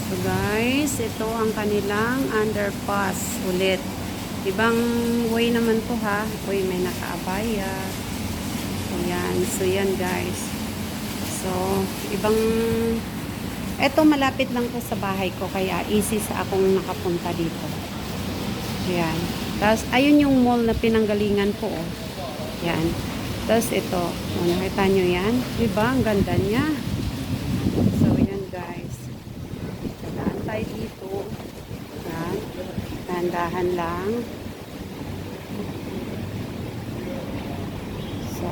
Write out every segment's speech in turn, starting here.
So guys, ito ang kanilang underpass ulit. Ibang way naman to ha. Uy, may nakaabaya. Ayan. So yan guys. So, ibang ito malapit lang to sa bahay ko kaya easy sa akong nakapunta dito. Ayan. Tapos, ayun yung mall na pinanggalingan ko. Oh. Ayan. Tapos ito. Oh, nakita nyo yan? Diba? Ang ganda niya. So, yan guys. Daan tayo dito. Ayan. Dahan-dahan lang. So,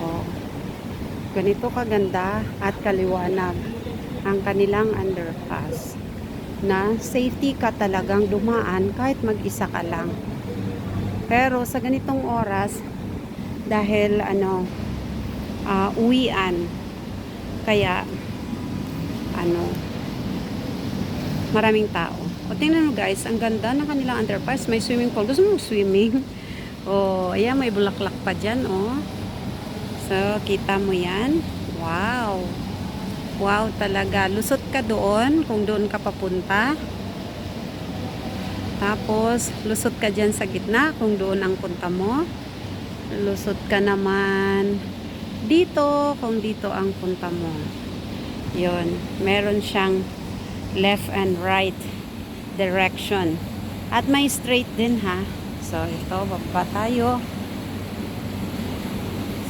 ganito kaganda at kaliwanag ang kanilang underpass na safety ka talagang dumaan kahit mag-isa ka lang. Pero sa ganitong oras, dahil uwian, kaya maraming tao. O tingnan mo guys, ang ganda ng kanilang underpass. May swimming pool. Gusto mo swimming? Oh, ayan, may bulaklak pa dyan, oh. So, kita mo yan? Wow! Wow talaga. Lusot ka doon kung doon ka papunta. Tapos, lusot ka dyan sa gitna kung doon ang punta mo. Lusot ka naman dito kung dito ang punta mo. Yun. Meron siyang left and right direction. At may straight din ha. So, ito. Baba tayo.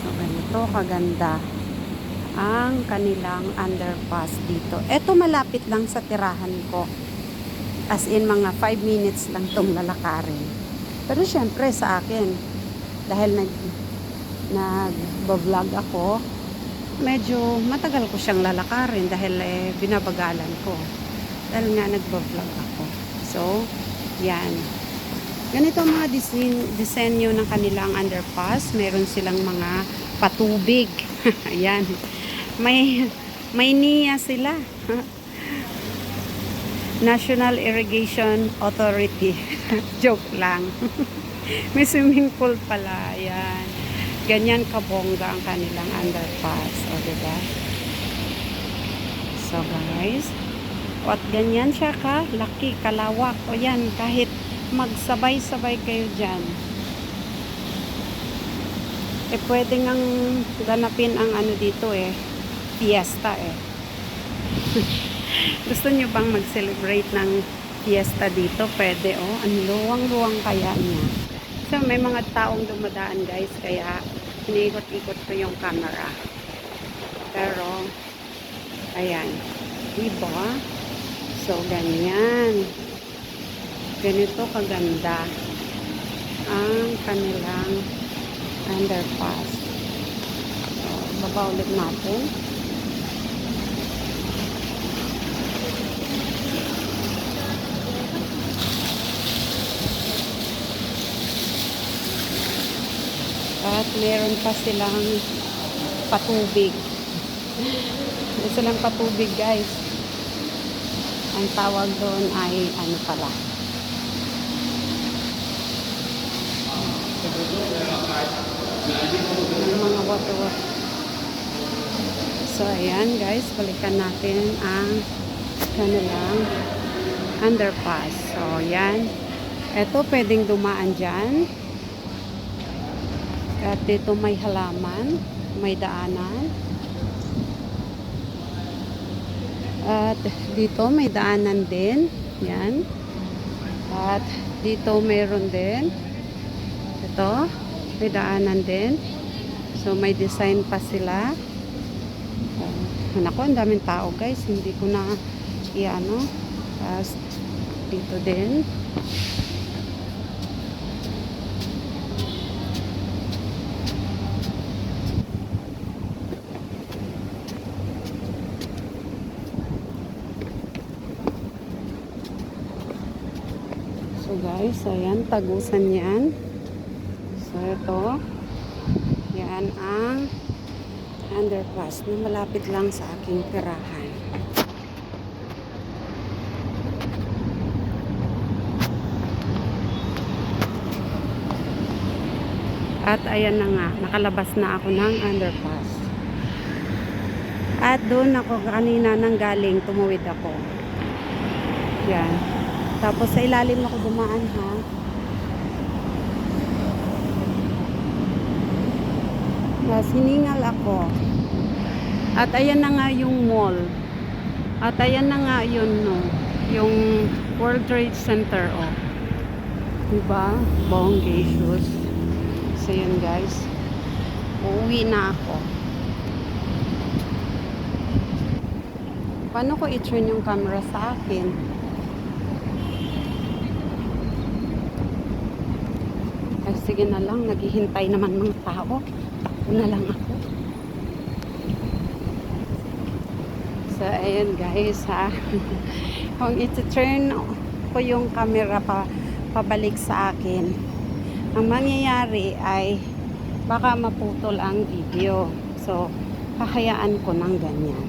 So, ganito kaganda ang kanilang underpass dito. Ito malapit lang sa tirahan ko. As in, mga 5 minutes lang itong lalakarin. Pero syempre sa akin, dahil nag-vlog ako, medyo matagal ko siyang lalakarin dahil binabagalan ko. Dahil nga nag-vlog ako. So, yan. Ganito ang mga disenyo ng kanilang underpass. Meron silang mga patubig. Ayan. May NIA sila. National Irrigation Authority. Joke lang. May swimming pool pala. Ayan. Ganyan kabongga ang kanilang underpass. O, diba? So, guys. At ganyan siya laki, kalawak. O yan, kahit magsabay-sabay kayo dyan. Pwede ngang ganapin ang dito fiesta Gusto nyo bang mag-celebrate ng fiesta dito? Pwede ang luwang-luwang kaya niya. So may mga taong dumadaan guys, kaya iniikot-ikot ko yung camera. Pero ayan, diba? So ganyan. Ganito kaganda ang kanilang underpass. So, baba ulit natin. At meron pa silang patubig. Meron silang patubig guys. Ang tawag doon ay pala. Mga water. So ayan guys, balikan natin ang kanilang underpass. So yan, eto pwedeng dumaan dyan. At dito may halaman, may daanan. At dito may daanan din. Yan. At dito mayroon din. Ito, may daanan din. So may design pa sila. Naku, ang daming tao guys. Hindi ko na Tapos dito din. So guys, ayan, tagusan yan. So ito, yan ang underpass na malapit lang sa aking tirahan. At ayan na nga, nakalabas na ako ng underpass. At doon ako kanina nang galing, tumuwid ako. Yan. Tapos sa ilalim ako dumaan ha. Tapos hiningal ako. At ayan na nga yung mall. At ayan na nga yun, no. Yung World Trade Center, oh. Diba? Bongacious. So yun guys. Uuwi na ako. Paano ko i-turn yung camera sa akin? Ay, sige na lang. Naghihintay naman mga tao. Ako na lang ako. So, ayun guys, ha. Kung i-turn ko yung camera pabalik sa akin, ang mangyayari ay baka maputol ang video. So, hahayaan ko ng ganyan.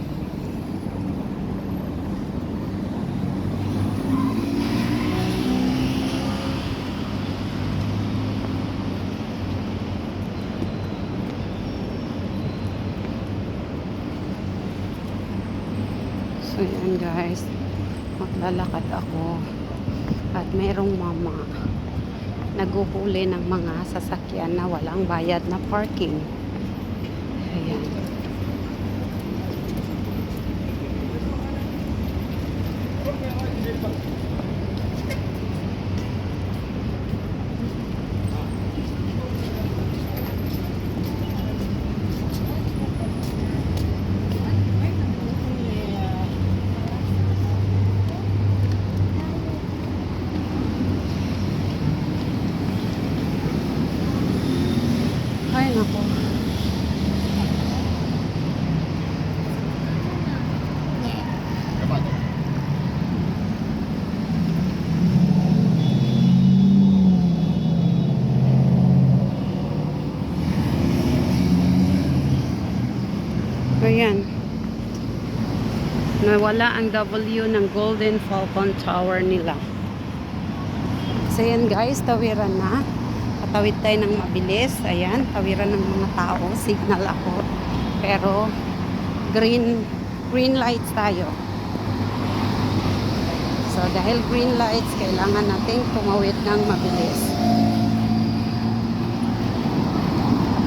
So yan guys, maglalakad ako at merong mama naguhuli ng mga sasakyan na walang bayad na parking. Ayan. Ay, naku. Ayan. Nawala ang W ng Golden Falcon Tower nila. So yan guys, tawiran na. Patawid tayo ng mabilis. Ayan, tawiran ng mga tao. Signal ako. Pero green lights tayo. So dahil green lights, kailangan nating tumawid ng mabilis.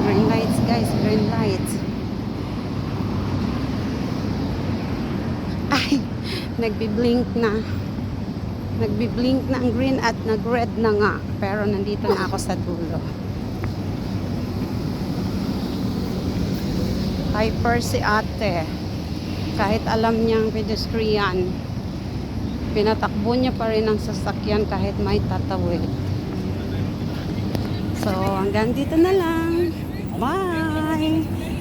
Green lights guys, green lights. Ay, nagbi-blink na. Nagbi-blink na ang green at nag-red na nga. Pero nandito na ako sa dulo. Hyper si ate. Kahit alam niyang pedestrian, pinatakbo niya pa rin ang sasakyan kahit may tatawid. So, hanggang dito na lang. Bye!